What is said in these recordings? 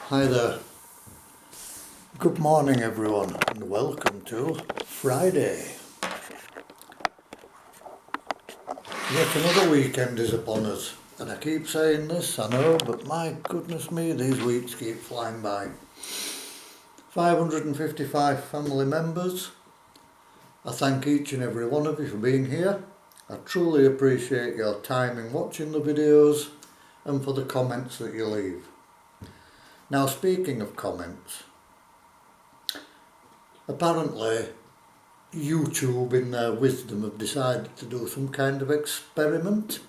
Hi there. Good morning everyone and welcome to Friday. Yet another weekend is upon us, and I keep saying this, I know, but my goodness me, these weeks keep flying by. 555 family members. I thank each and every one of you for being here. I truly appreciate your time in watching the videos and for the comments that you leave. Now, speaking of comments, apparently YouTube in their wisdom have decided to do some kind of experiment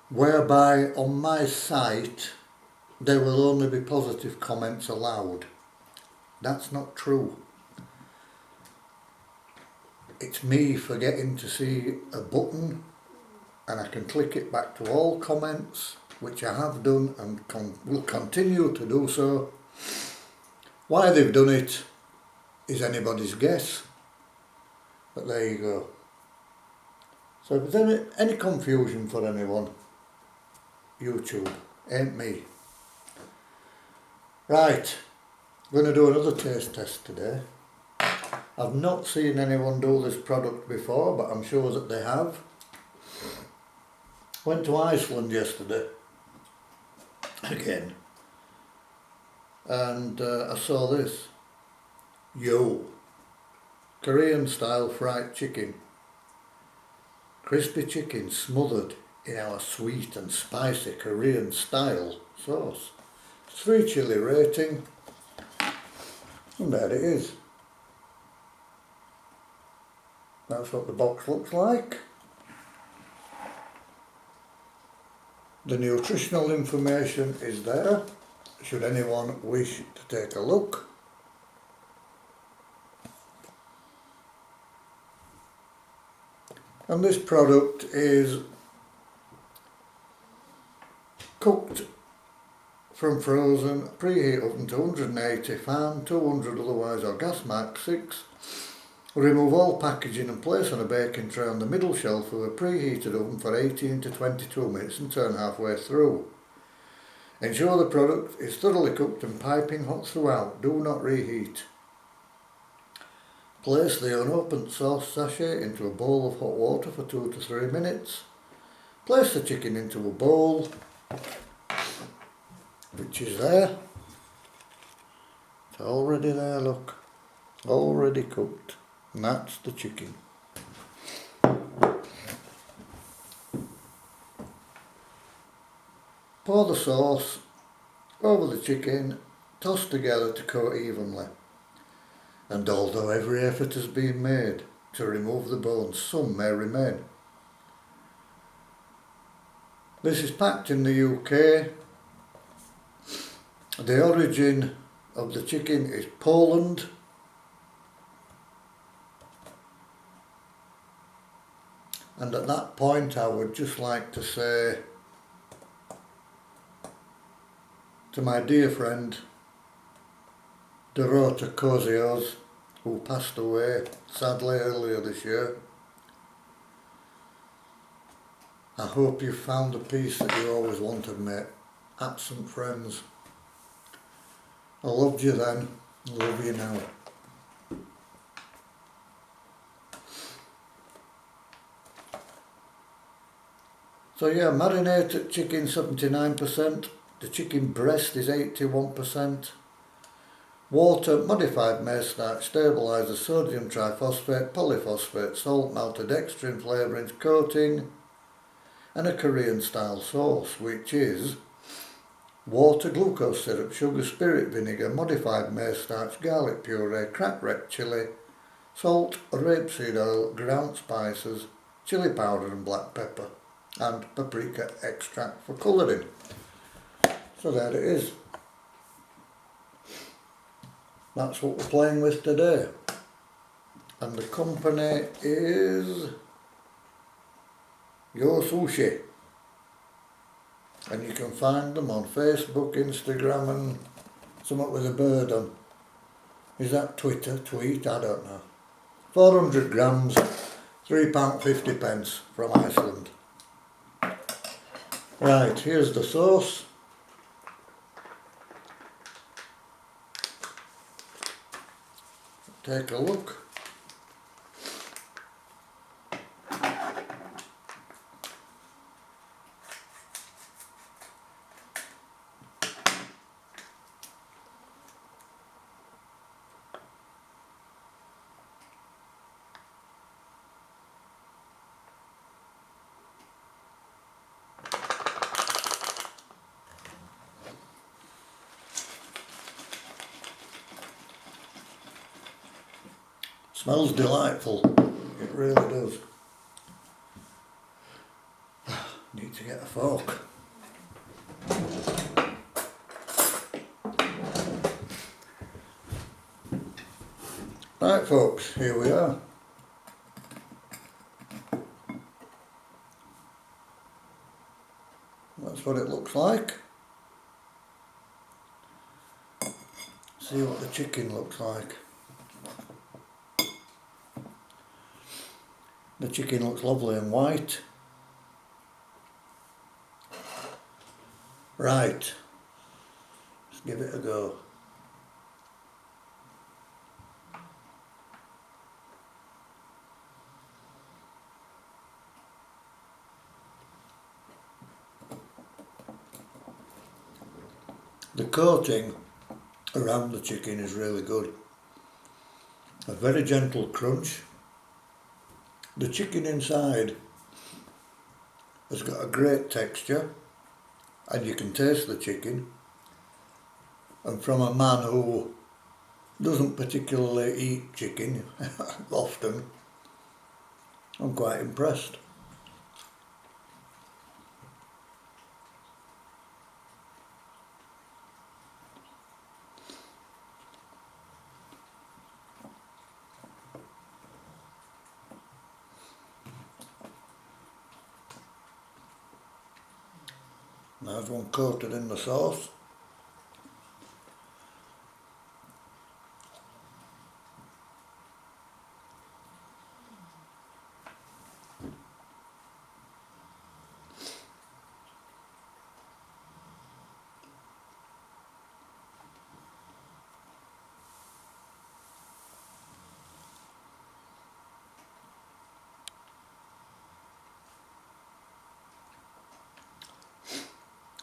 whereby on my site there will only be positive comments allowed. That's not true. It's me forgetting to see a button and I can click it back to all comments, which I have done and will continue to do so. Why they've done it is anybody's guess, but there you go. So if there's any confusion for anyone, YouTube ain't me. Right, I'm going to do another taste test today. I've not seen anyone do this product before, but I'm sure that they have. Went to Iceland yesterday, again, and I saw this. Yo, Korean style fried chicken. Crispy chicken smothered in our sweet and spicy Korean style sauce. It's 3 chili rating, and there it is. That's what the box looks like. The nutritional information is there, should anyone wish to take a look. And this product is cooked from frozen, preheat oven to 180, fan 200 otherwise or gas mark 6. Remove all packaging and place on a baking tray on the middle shelf of a preheated oven for 18 to 22 minutes and turn halfway through. Ensure the product is thoroughly cooked and piping hot throughout. Do not reheat. Place the unopened sauce sachet into a bowl of hot water for 2 to 3 minutes. Place the chicken into a bowl, which is there. It's already there, look. Already cooked. And that's the chicken. Pour the sauce over the chicken, toss together to coat evenly. And although every effort has been made to remove the bones, some may remain. This is packed in the UK. The origin of the chicken is Poland. And at that point I would just like to say to my dear friend Dorota Kozios, who passed away sadly earlier this year, I hope you found the peace that you always wanted, mate. Absent friends. I loved you then, I love you now. So yeah, marinated chicken 79%, the chicken breast is 81%, water, modified maize starch, stabiliser, sodium triphosphate, polyphosphate, salt, maltodextrin flavourings, coating, and a Korean style sauce, which is water, glucose syrup, sugar, spirit vinegar, modified maize starch, garlic puree, cracked red chilli, salt, rapeseed oil, ground spices, chili powder and black pepper, and paprika extract for colouring. So there it is. That's what we're playing with today. And the company is Yo Sushi. And you can find them on Facebook, Instagram and something with a bird on. Is that Twitter? Tweet? I don't know. 400 grams, £3.50 from Iceland. Right, here's the sauce. take a look. Smells delightful, it really does. Need to get a fork. Right folks, here we are. That's what it looks like. See what the chicken looks like. The chicken looks lovely and white. Right, let's give it a go. The coating around the chicken is really good. A very gentle crunch. The chicken inside has got a great texture and you can taste the chicken. And from a man who doesn't particularly eat chicken often, I'm quite impressed. There's one coated in the sauce.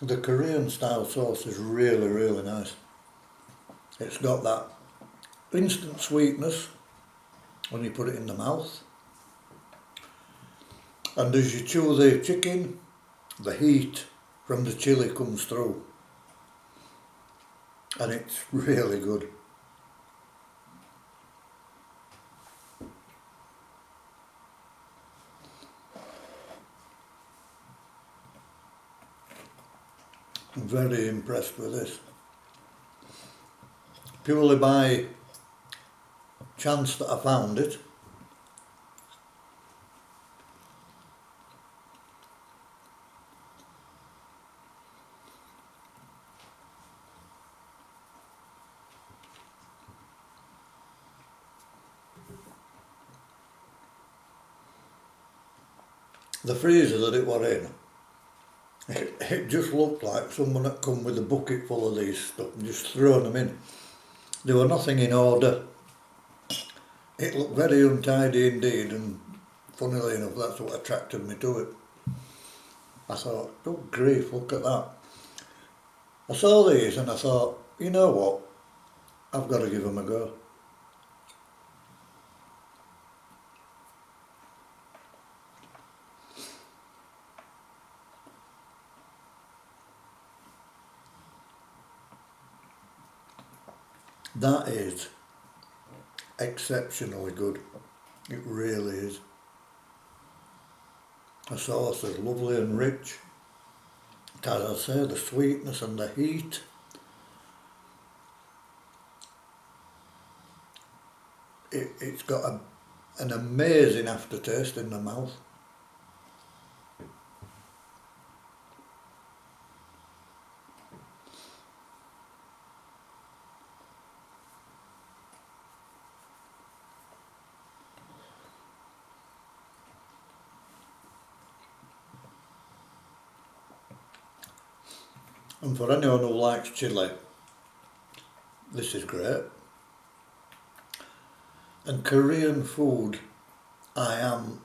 The Korean style sauce is really nice. It's got that instant sweetness when you put it in the mouth. And as you chew the chicken, the heat from the chilli comes through. And it's really good. I'm very impressed with this. Purely by chance that I found it. The freezer that it was in, it just looked like someone had come with a bucket full of these stuff and just thrown them in. There were nothing in order. It looked very untidy indeed, and funnily enough that's what attracted me to it. I thought, good grief, look at that. I saw these and I thought, you know what, I've got to give them a go. That is exceptionally good. It really is. The sauce is lovely and rich. As I say, the sweetness and the heat. It's got an amazing aftertaste in the mouth. And for anyone who likes chilli, this is great. And Korean food, I am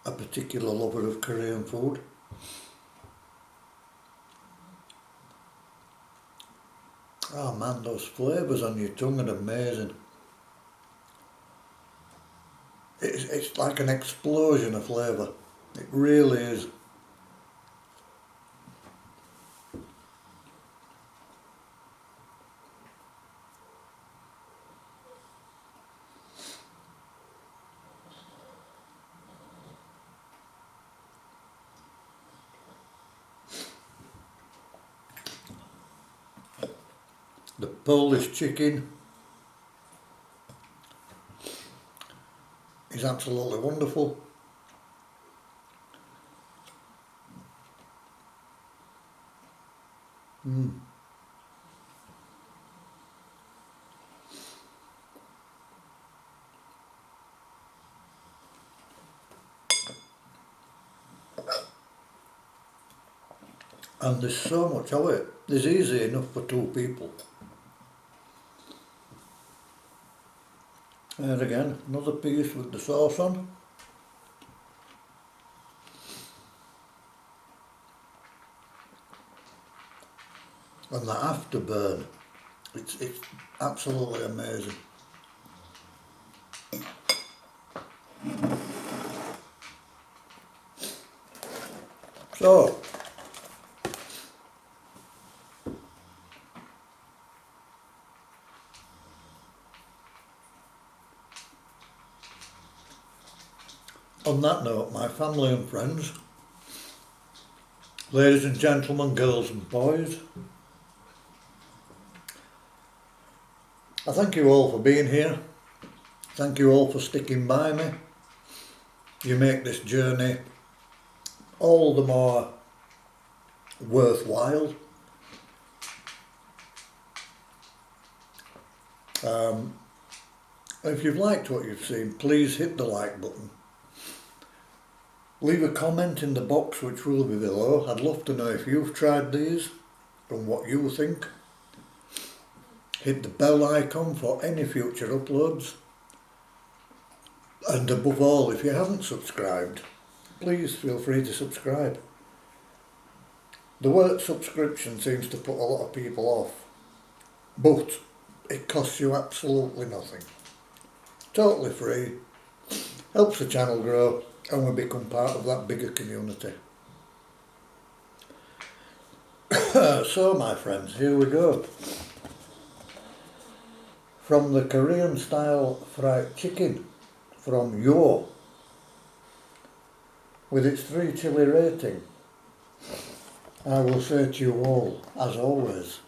a particular lover of Korean food. Oh man, those flavours on your tongue are amazing. It's like an explosion of flavour. It really is. The Polish chicken is absolutely wonderful. And there's so much of it. There's easy enough for 2 people. And again, another piece with the sauce on. And the afterburn, it's absolutely amazing. So, on that note, my family and friends, ladies and gentlemen, girls and boys, I thank you all for being here. Thank you all for sticking by me. You make this journey all the more worthwhile. If you've liked what you've seen, please hit the like button. Leave a comment in the box which will be below. I'd love to know if you've tried these and what you think. Hit the bell icon for any future uploads. And above all, if you haven't subscribed, please feel free to subscribe. The word subscription seems to put a lot of people off, but it costs you absolutely nothing. Totally free, helps the channel grow, and we become part of that bigger community. So my friends, here we go. From the Korean style fried chicken from Yo, with its 3 chili rating, I will say to you all, as always,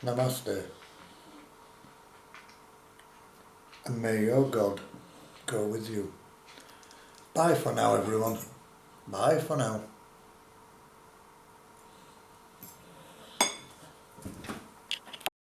Namaste, and may your God go with you. Bye for now, everyone. Bye for now.